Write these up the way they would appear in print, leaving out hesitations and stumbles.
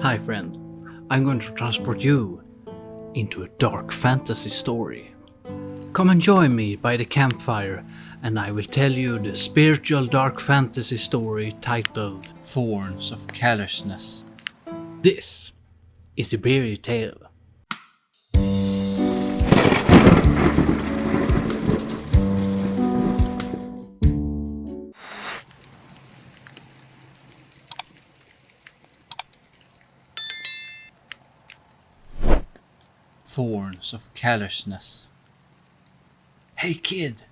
Hi friend, I'm going to transport you into a dark fantasy story. Come and join me by the campfire and I will tell you the spiritual dark fantasy story titled Thorns of Callousness. This is the Beery Tale. Thorns of Callousness. Hey kid!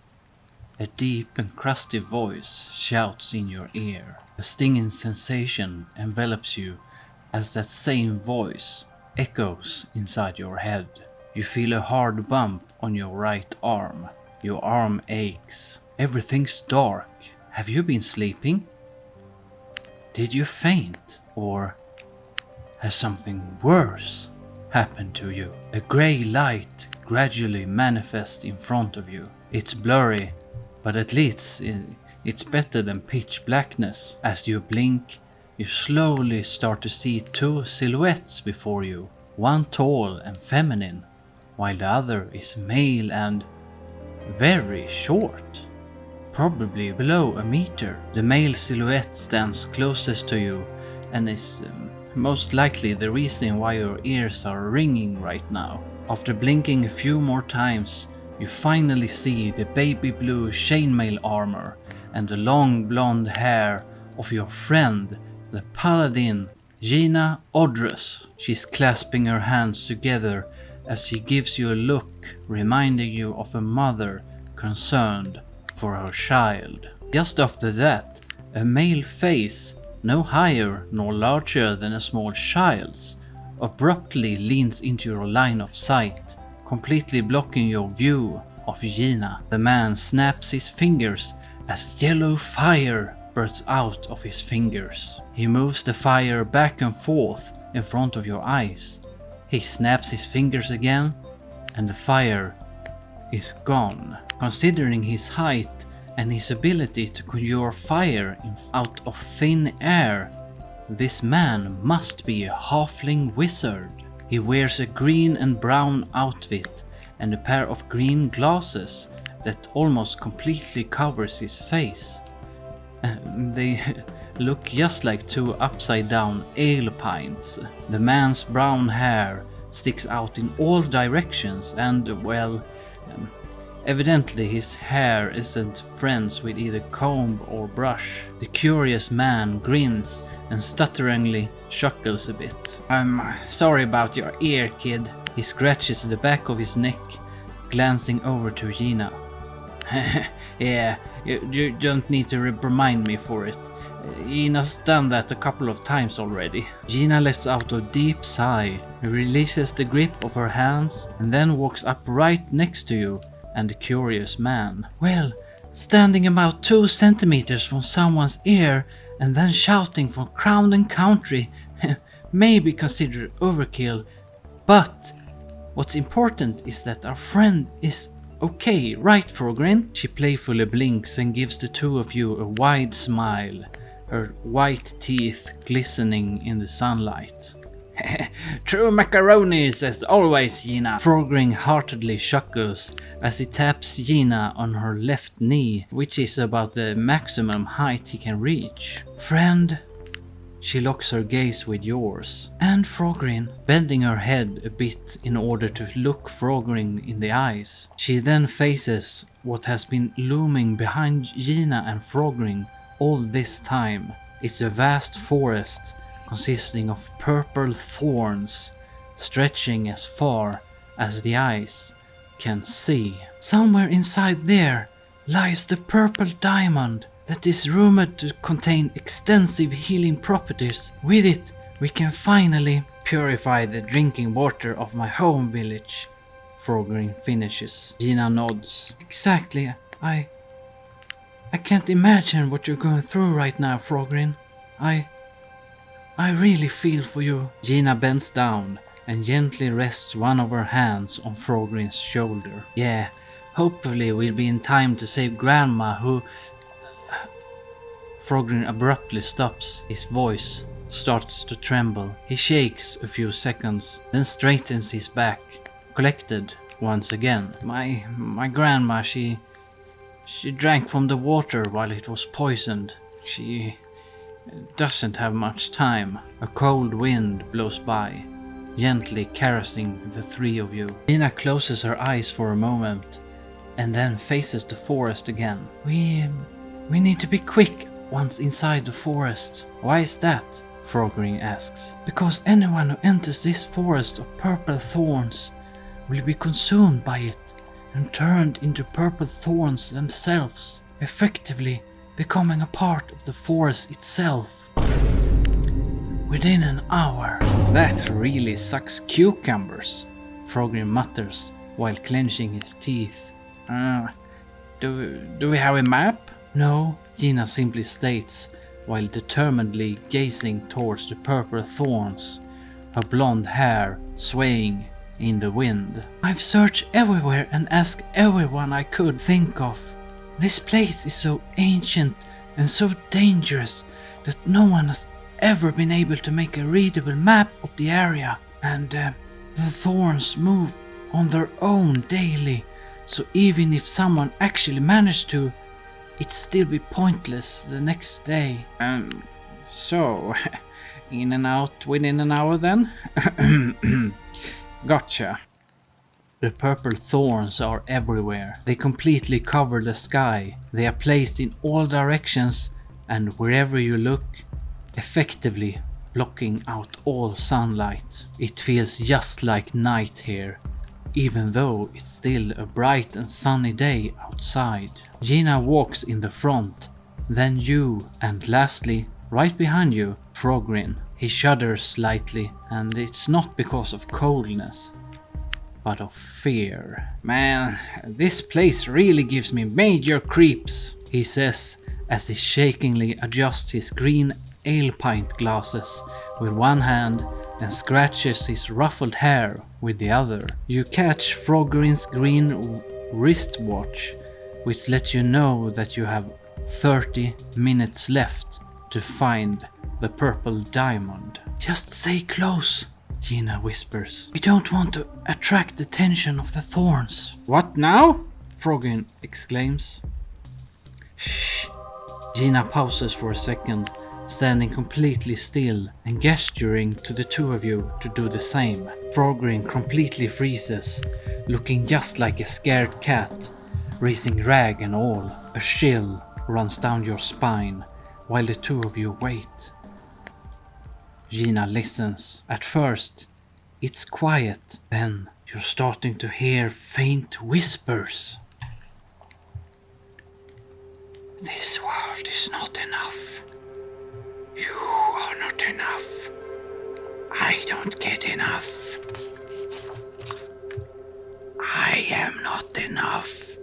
A deep and crusty voice shouts in your ear. A stinging sensation envelops you as that same voice echoes inside your head. You feel a hard bump on your right arm. Your arm aches. Everything's dark. Have you been sleeping? Did you faint? Or has something worse happened to you? A grey light gradually manifests in front of you. It's blurry, but at least it's better than pitch blackness. As you blink, you slowly start to see two silhouettes before you. One tall and feminine, while the other is male and very short. Probably below a meter. The male silhouette stands closest to you and is most likely the reason why your ears are ringing right now. After blinking a few more times, you finally see the baby blue chainmail armor and the long blonde hair of your friend, the paladin, Gina Odrus. She's clasping her hands together as she gives you a look reminding you of a mother concerned for her child. Just after that, a male face, no higher nor larger than a small child's, abruptly leans into your line of sight, completely blocking your view of Gina. The man snaps his fingers as yellow fire bursts out of his fingers. He moves the fire back and forth in front of your eyes. He snaps his fingers again and the fire is gone. Considering his height and his ability to conjure fire out of thin air, this man must be a halfling wizard. He wears a green and brown outfit and a pair of green glasses that almost completely covers his face. They look just like two upside down ale pints. The man's brown hair sticks out in all directions and, well, evidently his hair isn't friends with either comb or brush. The curious man grins and stutteringly chuckles a bit. I'm sorry about your ear, kid. He scratches the back of his neck, glancing over to Gina. Yeah, you don't need to remind me for it. Gina's done that a couple of times already. Gina lets out a deep sigh, releases the grip of her hands, and then walks up right next to you and the curious man. Well, standing about 2 centimeters from someone's ear and then shouting from crown and country may be considered overkill, but what's important is that our friend is okay, right, Frogrin? She playfully blinks and gives the two of you a wide smile, her white teeth glistening in the sunlight. True macaronis as always, Gina. Frogring heartedly chuckles as he taps Gina on her left knee, which is about the maximum height he can reach. Friend, she locks her gaze with yours. And Frogrin, bending her head a bit in order to look Frogrin in the eyes. She then faces what has been looming behind Gina and Frogrin all this time. It's a vast forest consisting of purple thorns stretching as far as the eyes can see. Somewhere inside there lies the purple diamond that is rumored to contain extensive healing properties. With it, we can finally purify the drinking water of my home village. Frogrin finishes. Gina nods. Exactly. I can't imagine what you're going through right now, Frogrin. I really feel for you. Gina bends down and gently rests one of her hands on Frogrin's shoulder. Yeah, hopefully we'll be in time to save Grandma who... Frogrin abruptly stops, his voice starts to tremble. He shakes a few seconds, then straightens his back, collected once again. My grandma, she drank from the water while it was poisoned. She doesn't have much time. A cold wind blows by, gently caressing the three of you. Gina closes her eyes for a moment and then faces the forest again. We need to be quick once inside the forest. Why is that? Frogrin asks. Because anyone who enters this forest of purple thorns will be consumed by it and turned into purple thorns themselves, effectively becoming a part of the forest itself within an hour. That really sucks cucumbers, Frogrin mutters while clenching his teeth. Do we have a map? No, Gina simply states while determinedly gazing towards the purple thorns, her blonde hair swaying in the wind. I've searched everywhere and asked everyone I could think of. This place is so ancient and so dangerous that no one has ever been able to make a readable map of the area, and the thorns move on their own daily, so even if someone actually managed to, it'd still be pointless the next day. So, in and out within an hour then? Gotcha. The purple thorns are everywhere. They completely cover the sky. They are placed in all directions and wherever you look, effectively blocking out all sunlight. It feels just like night here, even though it's still a bright and sunny day outside. Gina walks in the front, then you, and lastly, right behind you, Frogrin. He shudders slightly, and it's not because of coldness, but of fear. Man, this place really gives me major creeps, he says as he shakingly adjusts his green ale pint glasses with one hand and scratches his ruffled hair with the other. You catch Frogrin's green wristwatch, which lets you know that you have 30 minutes left to find the purple diamond. Just stay close, Gina whispers. We don't want to attract the attention of the thorns. What now? Frogrin exclaims. Shh. Gina pauses for a second, standing completely still and gesturing to the two of you to do the same. Frogrin completely freezes, looking just like a scared cat, raising rag and all. A chill runs down your spine while the two of you wait. Gina listens. At first, it's quiet. Then you're starting to hear faint whispers. This world is not enough. You are not enough. I don't get enough. I am not enough.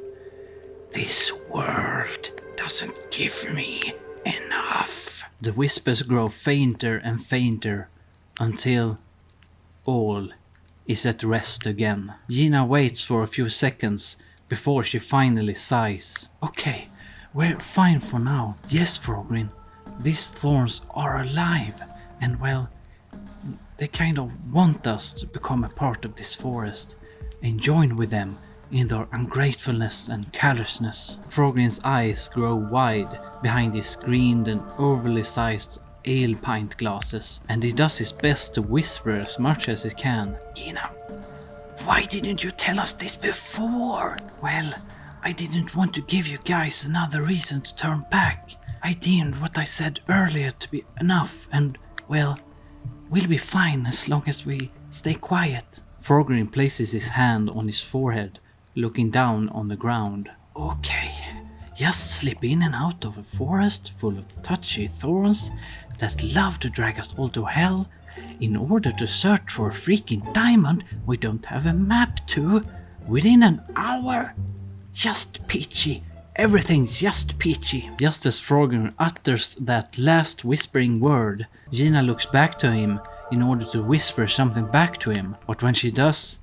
This world doesn't give me enough. The whispers grow fainter and fainter until all is at rest again. Gina waits for a few seconds before she finally sighs. Okay, we're fine for now. Yes, Frogrin, these thorns are alive and well, they kind of want us to become a part of this forest and join with them in their ungratefulness and callousness. Frogrin's eyes grow wide behind his screened and overly sized ale pint glasses, and he does his best to whisper as much as he can. Gina, why didn't you tell us this before? Well, I didn't want to give you guys another reason to turn back. I deemed what I said earlier to be enough, and well, we'll be fine as long as we stay quiet. Frogrin places his hand on his forehead, looking down on the ground. Okay, just slip in and out of a forest full of touchy thorns that love to drag us all to hell in order to search for a freaking diamond we don't have a map to within an hour. Just peachy. Everything's just peachy. Just as Frogrin utters that last whispering word, Gina looks back to him in order to whisper something back to him, but when she does,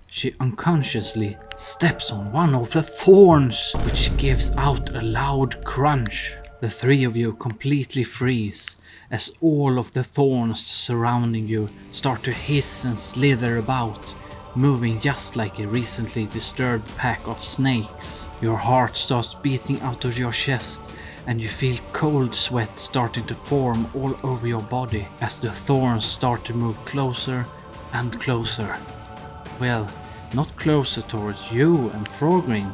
she unconsciously steps on one of the thorns, which gives out a loud crunch. The three of you completely freeze as all of the thorns surrounding you start to hiss and slither about, moving just like a recently disturbed pack of snakes. Your heart starts beating out of your chest and you feel cold sweat starting to form all over your body as the thorns start to move closer and closer. Well, not closer towards you and Frogrin,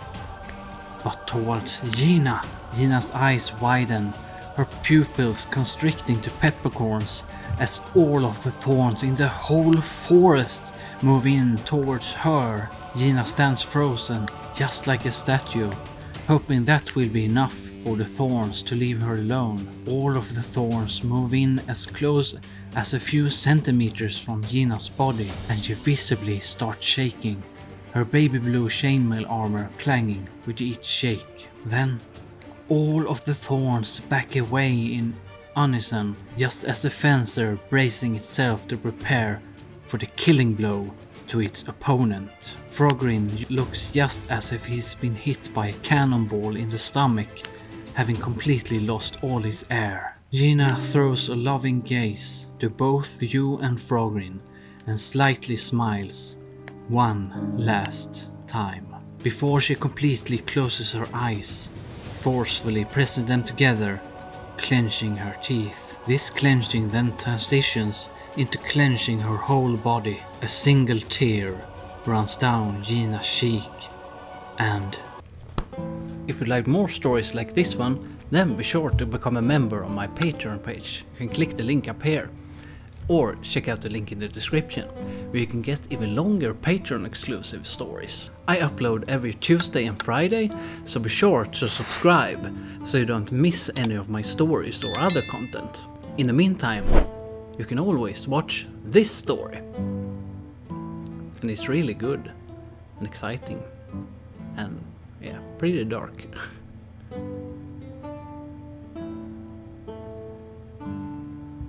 but towards Gina. Gina's eyes widen, her pupils constricting to peppercorns as all of the thorns in the whole forest move in towards her. Gina stands frozen, just like a statue, hoping that will be enough for the thorns to leave her alone. All of the thorns move in as close as a few centimeters from Gina's body, and she visibly starts shaking, her baby blue chainmail armor clanging with each shake. Then all of the thorns back away in unison, just as a fencer bracing itself to prepare for the killing blow to its opponent. Frogrin looks just as if he's been hit by a cannonball in the stomach, having completely lost all his air. Gina throws a loving gaze to both you and Frogrin and slightly smiles one last time before she completely closes her eyes, forcefully pressing them together, clenching her teeth. This clenching then transitions into clenching her whole body. A single tear runs down Gina's cheek, and if you'd like more stories like this one, then be sure to become a member on my Patreon page. You can click the link up here, or check out the link in the description, where you can get even longer Patreon exclusive stories. I upload every Tuesday and Friday, so be sure to subscribe so you don't miss any of my stories or other content. In the meantime, you can always watch this story, and it's really good and exciting and yeah, pretty dark.